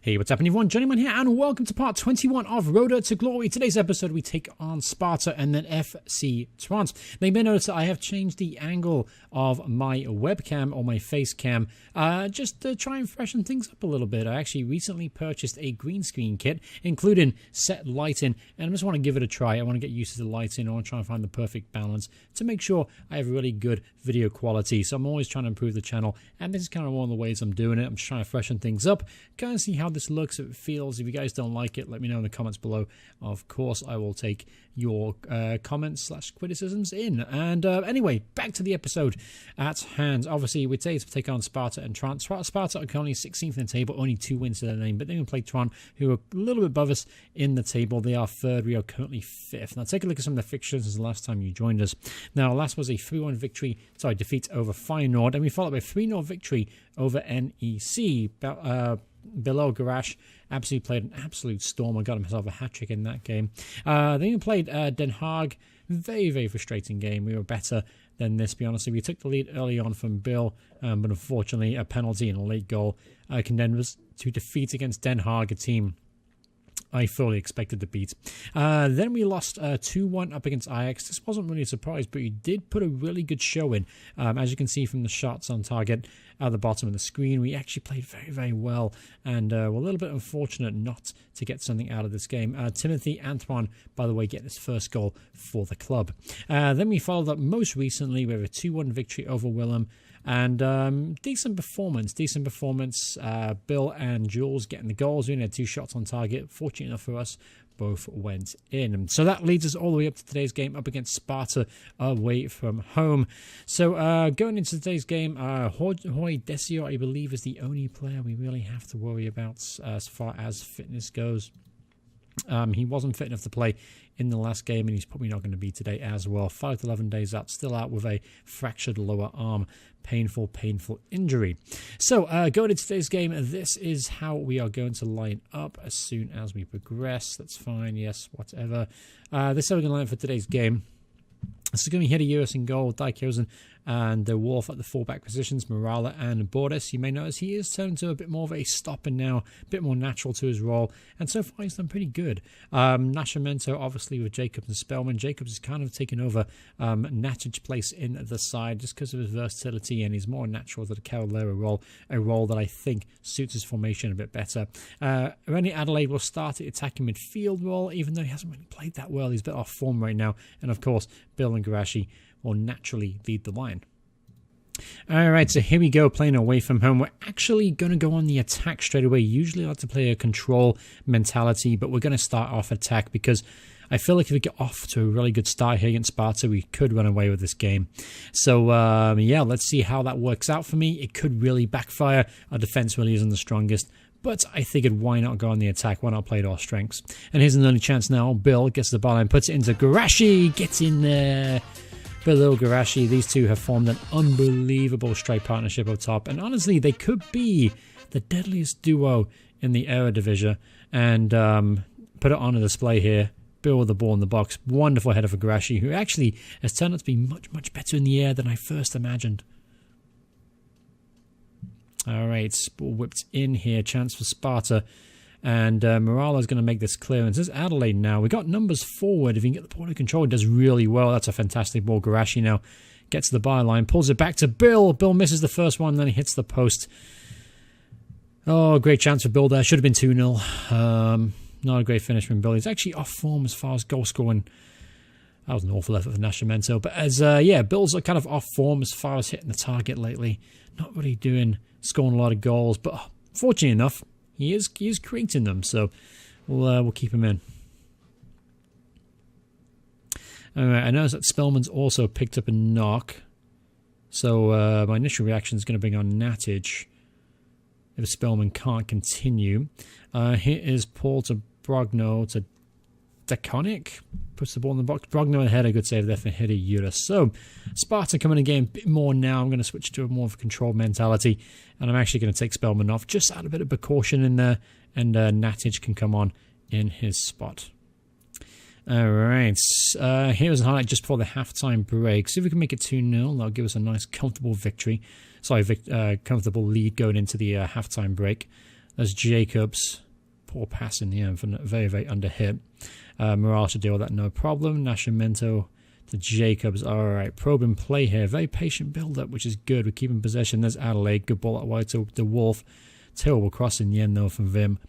Hey, what's happening everyone? Johnny Man here, and welcome to part 21 of Roda To Glory. Today's episode, we take on Sparta and then FC Trance. Now, you may notice that I have changed the angle of my webcam or my face cam, just to try and freshen things up a little bit. I actually recently purchased a green screen kit, including set lighting, and I just want to give it a try. I want to get used to the lighting. I want to try and find the perfect balance to make sure I have really good video quality. So I'm always trying to improve the channel, and this is kind of one of the ways I'm doing it. I'm just trying to freshen things up, kind of see how this looks, if it feels. If you guys don't like it, let me know in the comments below. Of course, I will take your comments / criticisms in. And anyway, back to the episode at hand. Obviously, we'd say to take on Sparta and Trance. Sparta are currently 16th in the table, only 2 wins to their name, but they can play Tron, who are a little bit above us in the table. They are 3rd, we are currently 5th. Now, take a look at some of the fixtures since the last time you joined us. Now, last was a 3-1 defeat over Feyenoord, and we followed by a 3-0 victory over NEC. Below Garage absolutely played an absolute storm. I got himself a hat-trick in that game. Then we played Den Haag. Very, very frustrating game. We were better than this, to be honest. We took the lead early on from Bill, but unfortunately a penalty and a late goal condemned us to defeat against Den Haag, a team I fully expected to beat. Then we lost 2-1 up against Ajax. This wasn't really a surprise, but we did put a really good show in. As you can see from the shots on target at the bottom of the screen, we actually played very, very well, and we're a little bit unfortunate not to get something out of this game. Timothy Antoine, by the way, getting his first goal for the club. Then we followed up most recently with a 2-1 victory over Willem. And decent performance. Bill and Jules getting the goals. We only had 2 shots on target. Fortunate enough for us, both went in. So that leads us all the way up to today's game up against Sparta away from home. So going into today's game, Hoy Desio, I believe, is the only player we really have to worry about as far as fitness goes. He wasn't fit enough to play in the last game, and he's probably not going to be today as well. 5 to 11 days out, still out with a fractured lower arm. Painful injury. So going into today's game, this is how we are going to line up as soon as we progress. That's fine, yes, whatever. This is how we're going to line up for today's game. This is going to be Hidayuris in goal, Dijkhuizen and the Wolf at the fullback positions, Morala and Bordes. You may notice he is turned to a bit more of a stopper now, a bit more natural to his role, and so far he's done pretty good. Nascimento, obviously, with Jacobs and Spellman. Jacobs has kind of taken over Natic's place in the side just because of his versatility, and he's more natural to the Cavallero role, a role that I think suits his formation a bit better. Rennie Adelaide will start the attacking midfield role, even though he hasn't really played that well. He's a bit off form right now, and of course, Bill and Garashi will naturally lead the line. Alright, so here we go, playing away from home. We're actually going to go on the attack straight away. Usually I like to play a control mentality, but we're going to start off attack because I feel like if we get off to a really good start here against Sparta, we could run away with this game. So, yeah, let's see how that works out for me. It could really backfire. Our defense really isn't the strongest. But I figured, why not go on the attack? Why not play to our strengths? And here's an early chance now. Bill gets the ball and puts it into Garashi. Gets in there. Below Garashi, these two have formed an unbelievable strike partnership up top. And honestly, they could be the deadliest duo in the Eredivisie. And put it on a display here. Bill with the ball in the box. Wonderful header for Garashi, who actually has turned out to be much, much better in the air than I first imagined. Alright, ball whipped in here. Chance for Sparta. And Morala is going to make this clearance. This is Adelaide now. We got numbers forward. If you can get the ball under control, it does really well. That's a fantastic ball. Garashi now gets to the byline, pulls it back to Bill. Bill misses the first one, then he hits the post. Oh, great chance for Bill there. Should have been 2-0. Not a great finish from Bill. He's actually off form as far as goal scoring. That was an awful effort for Nascimento. But as, yeah, Bill's kind of off form as far as hitting the target lately. Not really scoring a lot of goals. But fortunately enough, he is creating them. So we'll keep him in. Alright, I noticed that Spellman's also picked up a knock. So my initial reaction is going to bring on Natic if Spellman can't continue. Here is Paul to Brogno to Deconic. Puts the ball in the box. Brogno and header, good save there for Hidayuris. So Sparta coming again a bit more now. I'm going to switch to a more of a controlled mentality. And I'm actually going to take Spellman off. Just add a bit of precaution in there. And Natic can come on in his spot. Alright, here's a highlight just before the halftime break. See if we can make it 2-0. That'll give us a nice comfortable victory. Sorry, comfortable lead going into the halftime break. As Jacobs, poor pass in the end, very, very under hit. Mirage to deal with that, no problem. Nascimento to Jacobs. All right, probe and play here. Very patient build-up, which is good. We're keeping possession. There's Adelaide. Good ball out wide to the Wolf. Terrible cross in the end, though, from Vim.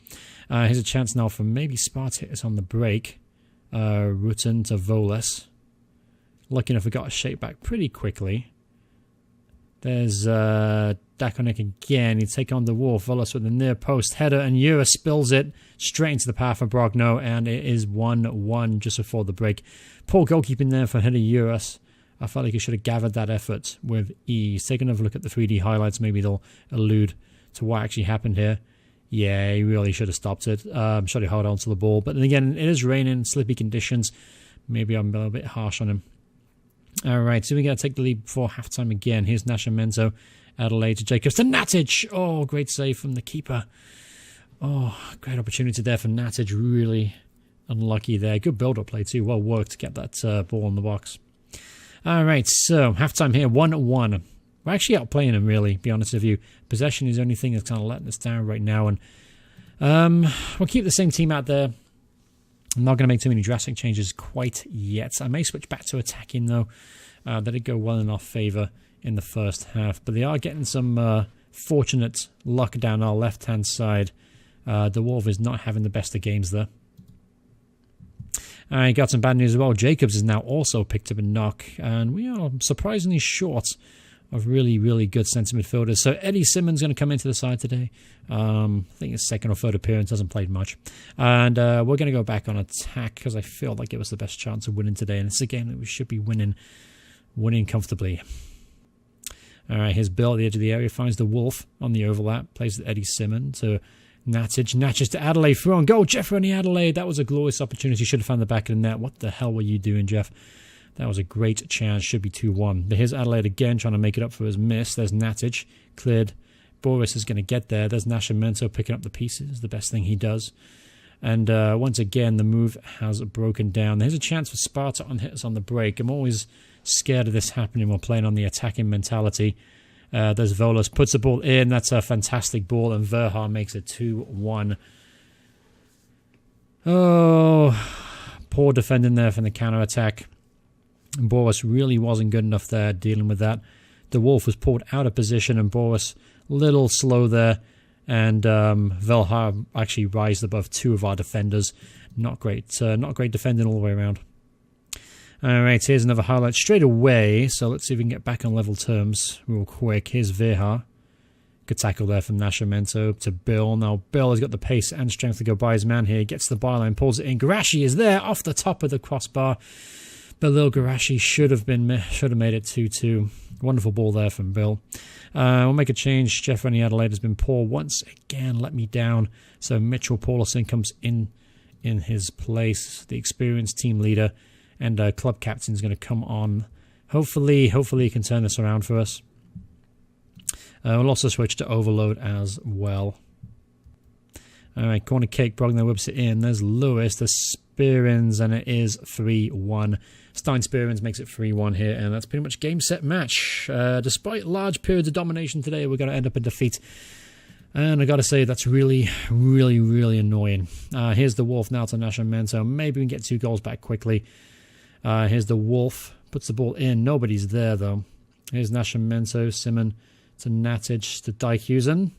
Here's a chance now for maybe Sparta hit us on the break. Rutten to Volas. Lucky enough we got a shape back pretty quickly. There's Dakonik again. He'd take on the Wolf. Volas with the near post header, and Yura spills it straight into the path of Brogno, and it is 1-1 just before the break. Poor goalkeeping there for header Uras. I felt like he should have gathered that effort with ease. Take another look at the 3D highlights. Maybe they'll allude to what actually happened here. Yeah, he really should have stopped it. Should have held on to the ball. But then again, it is raining, slippy conditions. Maybe I'm a little bit harsh on him. All right, so we're going to take the lead before halftime again. Here's Nascimento, Adelaide to Jacobs to Natic. Oh, great save from the keeper. Oh, great opportunity there for Natic. Really unlucky there. Good build-up play too. Well worked to get that ball in the box. All right, so halftime here, 1-1. We're actually outplaying him, really, to be honest with you. Possession is the only thing that's kind of letting us down right now. And we'll keep the same team out there. I'm not going to make too many drastic changes quite yet. I may switch back to attacking, though. That did go well in our favour in the first half. But they are getting some fortunate luck down our left-hand side. The Wolf is not having the best of games there. I got some bad news as well. Jacobs has now also picked up a knock. And we are surprisingly short of really, really good centre midfielders. So Eddie Simmons going to come into the side today. I think his second or third appearance, hasn't played much. And we're going to go back on attack because I feel like it was the best chance of winning today. And it's a game that we should be winning comfortably. All right, here's Bill at the edge of the area. Finds the Wolf on the overlap. Plays with Eddie Simmons to Natic. Natic to Adelaide. Through on goal. Jeff on the Adelaide. That was a glorious opportunity. Should have found the back of the net. What the hell were you doing, Jeff? That was a great chance. Should be 2-1. But here's Adelaide again trying to make it up for his miss. There's Natic. Cleared. Boris is going to get there. There's Nascimento picking up the pieces. The best thing he does. And once again, the move has broken down. There's a chance for Sparta on hits on the break. I'm always scared of this happening. We're playing on the attacking mentality. There's Volas. Puts the ball in. That's a fantastic ball. And Verha makes it 2-1. Oh, poor defending there from the counter-attack. Boris really wasn't good enough there dealing with that. The Wolf was pulled out of position and Boris a little slow there. And Velhar actually rised above two of our defenders. Not great defending all the way around. All right, here's another highlight straight away. So let's see if we can get back on level terms real quick. Here's Verha. Good tackle there from Nascimento to Bill. Now Bill has got the pace and strength to go by his man here. Gets to the byline, pulls it in. Garashi is there off the top of the crossbar. But Lil Garashi should have made it 2-2. Wonderful ball there from Bill. We'll make a change. Jeff Rennie Adelaide has been poor once again. Let me down. So Mitchell Paulison comes in his place. The experienced team leader and club captain is going to come on. Hopefully he can turn this around for us. We'll also switch to overload as well. All right, corner kick. Brogner whips it in. There's Lewis. There's Spearins, and it is 3-1. Stein Spearins makes it 3-1 here, and that's pretty much game, set, match. Despite large periods of domination today, we're going to end up in defeat. And I got to say, that's really, really, really annoying. Here's the Wolf now to Nascimento. Maybe we can get 2 goals back quickly. Here's the Wolf. Puts the ball in. Nobody's there, though. Here's Nascimento. Simon to Natic to Dijkhuizen.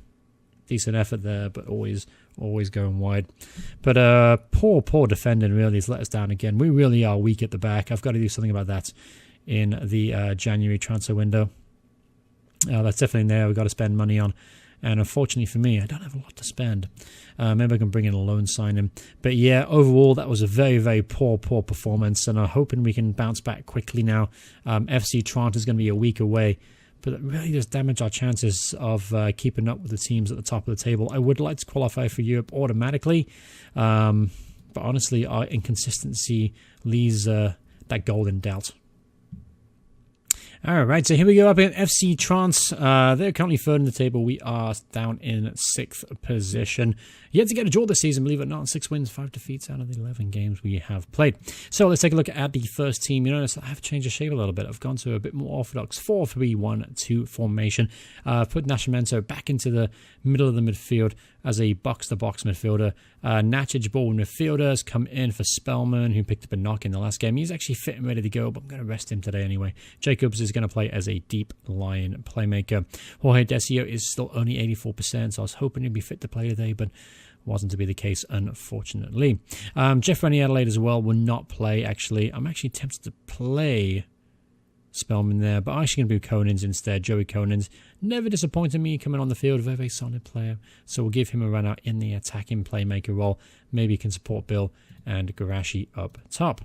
Decent effort there, but always going wide. But poor defending really has let us down again. We really are weak at the back. I've got to do something about that in the January transfer window. That's definitely there. We've got to spend money on. And unfortunately for me, I don't have a lot to spend. Maybe I can bring in a loan signing. But yeah, overall, that was a very, very poor performance. And I'm hoping we can bounce back quickly now. FC Trent is going to be a week away. But it really does damage our chances of keeping up with the teams at the top of the table. I would like to qualify for Europe automatically. But honestly, our inconsistency leaves that goal in doubt. All right, so here we go up in FC Trent. They're currently third in the table. We are down in 6th position. Yet to get a draw this season, believe it or not. 6 wins, 5 defeats out of the 11 games we have played. So let's take a look at the first team. You notice I have changed the shape a little bit. I've gone to a bit more orthodox 4-3-1-2 formation. Put Nascimento back into the middle of the midfield as a box-to-box midfielder. Natic ball midfielder has come in for Spellman, who picked up a knock in the last game. He's actually fit and ready to go, but I'm going to rest him today anyway. Jacobs is going to play as a deep line playmaker. Jorge Decio is still only 84%, so I was hoping he'd be fit to play today, but wasn't to be the case, unfortunately. Jeff Rennie Adelaide as well will not play, actually. I'm actually tempted to play Spellman there, but I'm actually going to do Conins instead. Joey Conins never disappointed me coming on the field, very, very solid player. So we'll give him a run out in the attacking playmaker role. Maybe he can support Bill and Garashi up top.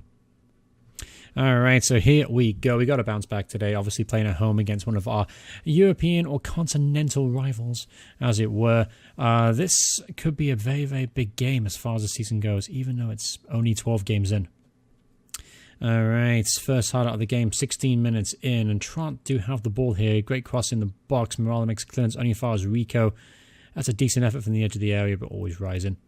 All right, so here we go. We got a bounce back today, obviously playing at home against one of our European or continental rivals, as it were. This could be a very, very big game as far as the season goes, even though it's only 12 games in. All right, first highlight of the game, 16 minutes in, and Trant do have the ball here. Great cross in the box. Morales makes clearance only as far as Rico. That's a decent effort from the edge of the area, but always rising.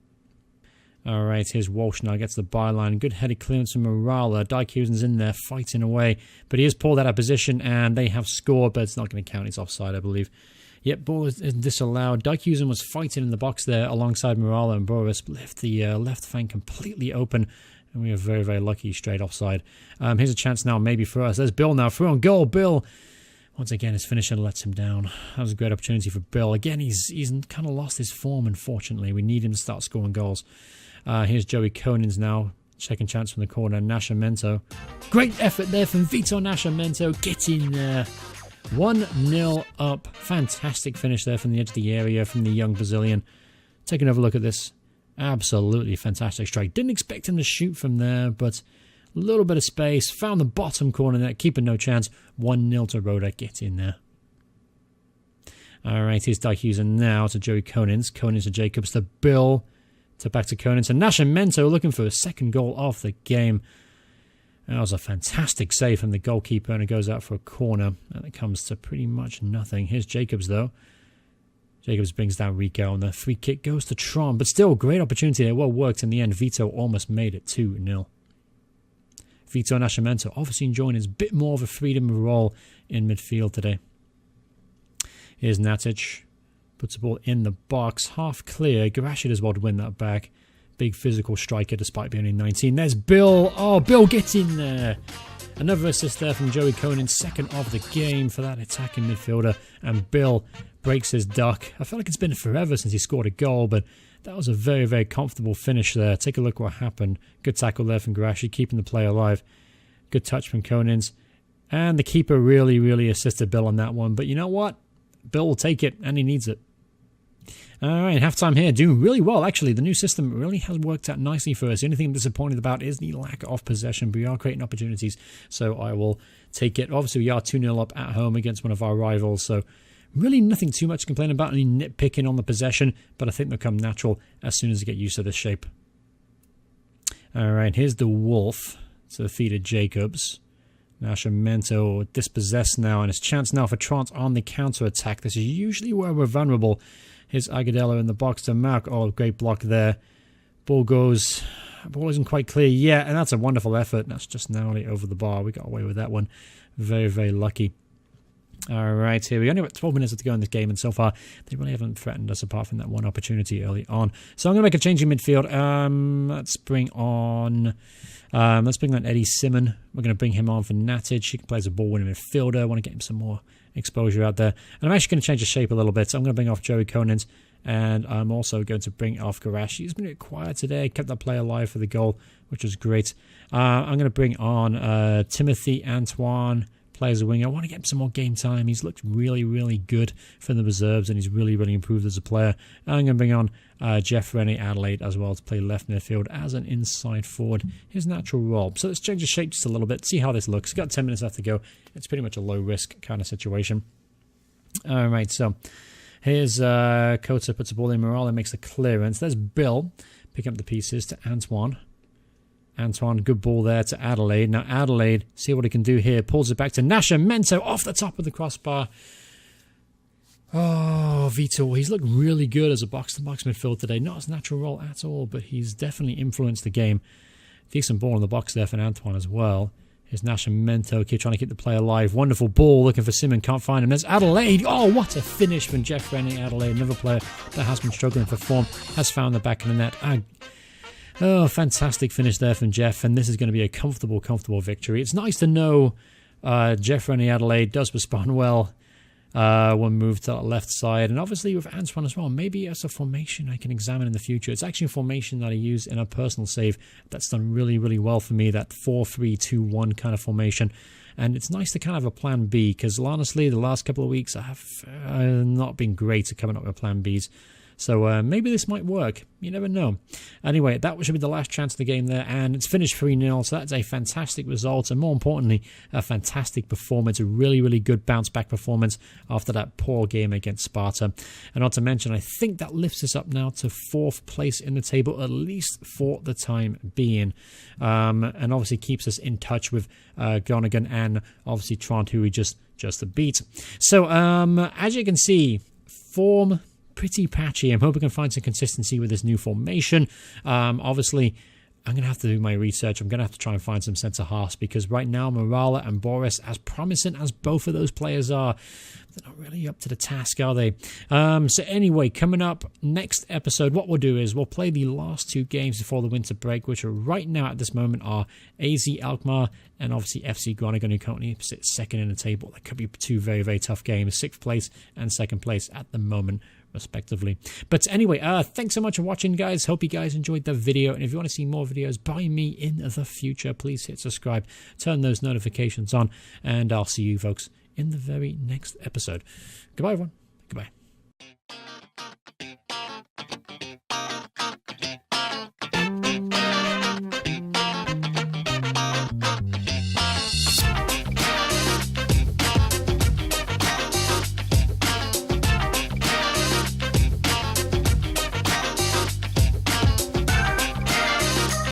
All right, here's Walsh now, gets the byline. Good headed clearance from Morales. Dijkhuizen's in there fighting away, but he is pulled out of position, and they have scored, but it's not going to count. It's offside, I believe. Yep, ball is disallowed. Dijkhuizen was fighting in the box there alongside Morales, and Boris left the left flank completely open. And we are very, very lucky, straight offside. Here's a chance now, maybe for us. There's Bill now, through on goal. Bill, once again, his finisher lets him down. That was a great opportunity for Bill. Again, he's kind of lost his form, unfortunately. We need him to start scoring goals. Here's Joey Conins now. Second chance from the corner. Nascimento. Great effort there from Vitor Nascimento. Get in there. 1-0 up. Fantastic finish there from the edge of the area from the young Brazilian. Take another look at this. Absolutely fantastic strike. Didn't expect him to shoot from there, but a little bit of space. Found the bottom corner there. Keeping no chance. 1-0 to Roda. Get in there. All right, here's Dijkhuizen now to Joey Conins. Conins to Jacobs to Bill. To back to Conins. And Nascimento looking for a second goal of the game. That was a fantastic save from the goalkeeper, and it goes out for a corner. And it comes to pretty much nothing. Here's Jacobs, though. Jacobs brings down Rico, and the free kick goes to Tron. But still, great opportunity there. Well worked in the end. Vito almost made it 2-0. Vito Nascimento obviously enjoying his bit more of a freedom role in midfield today. Here's Natic. Puts the ball in the box. Half clear. Garashi does well to win that back. Big physical striker despite being only 19. There's Bill. Oh, Bill gets in there. Another assist there from Joey Conins. Second of the game for that attacking midfielder. And Bill breaks his duck. I feel like it's been forever since he scored a goal, but that was a very, very comfortable finish there. Take a look what happened. Good tackle there from Garashi, keeping the play alive. Good touch from Conins. And the keeper really, really assisted Bill on that one. But you know what? Bill will take it, and he needs it. All right, halftime here. Doing really well, actually. The new system really has worked out nicely for us. The only thing I'm disappointed about is the lack of possession. But we are creating opportunities, so I will take it. Obviously, we are 2-0 up at home against one of our rivals, so really nothing too much to complain about. Any nitpicking on the possession, but I think they'll come natural as soon as they get used to this shape. All right, here's the Wolf to the feet of Jacobs. Nascimento dispossessed now, and it's chance now for Trant on the counter-attack. This is usually where we're vulnerable. Here's Agudelo in the box to Mark. Oh, great block there. Ball isn't quite clear yet, and that's a wonderful effort. That's just narrowly over the bar. We got away with that one. Very, very lucky. All right, here we only got 12 minutes to go in this game, and so far they really haven't threatened us apart from that one opportunity early on. So I'm going to make a change in midfield. Let's bring on Eddie Simon. We're going to bring him on for Natic. He can play as a ball-winning midfielder. I want to get him some more exposure out there. And I'm actually going to change the shape a little bit. So I'm going to bring off Joey Conins, and I'm also going to bring off Garashi. He's been a bit quiet today. Kept that play alive for the goal, which was great. I'm going to bring on Timothy Antoine. Play as a winger. I want to get him some more game time. He's looked really, really good for the reserves, and he's really, really improved as a player. And I'm going to bring on Jeff Rennie Adelaide as well to play left midfield as an inside forward, his natural role. So let's change the shape just a little bit, see how this looks. Got 10 minutes left to go. It's pretty much a low-risk kind of situation. All right, so here's Kota puts the ball in. Morales makes the clearance. There's Bill picking up the pieces to Antoine. Antoine, good ball there to Adelaide. Now Adelaide, see what he can do here. Pulls it back to Nascimento off the top of the crossbar. Oh, Vitor, he's looked really good as a box-to-box midfield today. Not his natural role at all, but he's definitely influenced the game. Decent ball in the box there for Antoine as well. Here's Nascimento trying to keep the play alive. Wonderful ball, looking for Simon, can't find him. There's Adelaide. Oh, what a finish from Jeff Rennie. Adelaide, another player that has been struggling for form, has found the back of the net. Oh, fantastic finish there from Jeff, and this is going to be a comfortable victory. It's nice to know Jeff Rennie Adelaide does respond well when moved to the left side, and obviously with Antoine as well. Maybe it's a formation I can examine in the future. It's actually a formation that I use in a personal save that's done really well for me, that 4-3-2-1 kind of formation. And it's nice to kind of have a plan B, because honestly, the last couple of weeks I have not been great at coming up with plan Bs. So maybe this might work. You never know. Anyway, that should be the last chance of the game there, and it's finished 3-0, so that's a fantastic result, and more importantly, a fantastic performance, a really good bounce-back performance after that poor game against Sparta. And not to mention, I think that lifts us up now to 4th place in the table, at least for the time being, and obviously keeps us in touch with Groningen and obviously Trond, who we just beat. So, as you can see, form pretty patchy. I'm hoping I can find some consistency with this new formation. Obviously, I'm going to have to do my research. I'm going to have to try and find some centre halves, because right now, Morala and Boris, as promising as both of those players are, they're not really up to the task, are they? So anyway, coming up next episode, what we'll do is we'll play the last 2 games before the winter break, which are right now at this moment are AZ Alkmaar and obviously FC Groningen, who currently sit 2nd in the table. That could be 2 very tough games, 6th place and 2nd place at the moment, respectively. But anyway, thanks so much for watching, guys. Hope you guys enjoyed the video, and if you want to see more videos by me in the future, please hit subscribe, turn those notifications on, and I'll see you folks in the very next episode. Goodbye, everyone. Goodbye.